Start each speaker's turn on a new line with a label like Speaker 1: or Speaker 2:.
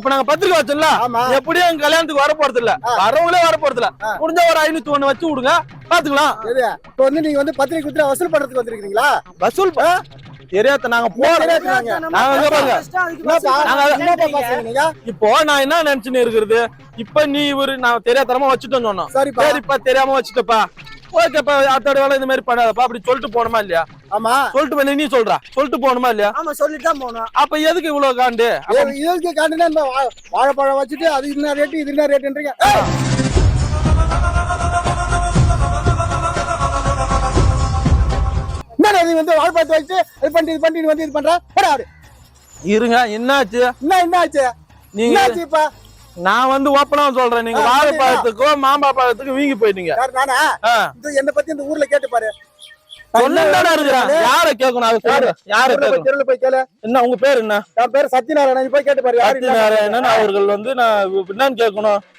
Speaker 1: இப்ப நாங்க பத்திரிக்கை வச்சோம்ல, எப்படியும் எங்க கல்யாணத்துக்கு வர போறது இல்ல, வரவங்களே வர போறது இல்ல. முடிஞ்ச ஒரு 501 வச்சு விடுங்க, பாத்துக்கலாம்.
Speaker 2: இப்ப வந்து நீங்க வந்து பத்திரிக்கை குடுத்து வசூல் பண்றதுக்கு வந்திருக்கீங்களா?
Speaker 1: வசூல் தெரியாத நாங்க போறோம். இப்போ நான் என்ன நினைச்சுன்னு இருக்கிறது, இப்ப நீ இவரு நான் தெரியாதனமா வச்சுட்டேன்னு சொன்னோம். சரிப்பா தெரியாம வச்சுட்டப்பா, ஓகேப்பா அதோட வேலை இந்த மாதிரி பண்ணாதப்பா அப்படி சொல்லிட்டு போகணுமா இல்லையா?
Speaker 2: ஆமா
Speaker 1: சொல்லிட்டு பண்ணி நீ சொல்றா, சொல்லிட்டு போகணுமா இல்லையா?
Speaker 2: ஆமா சொல்லிட்டு தான் போகணும்.
Speaker 1: அப்ப எதுக்கு இவ்வளவு காண்டு?
Speaker 2: இதுக்கு காண்டுனா இந்த வாழைப்பழம் வச்சுட்டு அது என்ன ரேட்டு இது என்ன ரேட்டுன்றீங்க? என்ன நீ வந்து வாழைப்பழத்தை வச்சு இது பண்ணி வந்து இது பண்ற?
Speaker 1: இருங்க, என்னாச்சு?
Speaker 2: என்ன ஆச்சு?
Speaker 1: நீங்க
Speaker 2: இப்ப
Speaker 1: நான் வந்து ஓப்பனா சொல்றேன், நீங்க வாழைப்பழத்துக்கும் மாம்பா பழத்துக்கும் வீங்கி போயிட்டீங்க.
Speaker 2: நானா என்ன பத்தி இந்த ஊர்ல கேட்டு பாரு.
Speaker 1: யார கேட்கணும்? அது சொல்ற யார
Speaker 2: தெருல போய் கேளு.
Speaker 1: என்ன உங்க பேர் என்ன?
Speaker 2: என் பேர் சத்யநாராயணன். போய் கேட்டு பாரு.
Speaker 1: சத்யநாராயணன் அவர்கள் வந்து நான் என்னன்னு கேட்கணும்.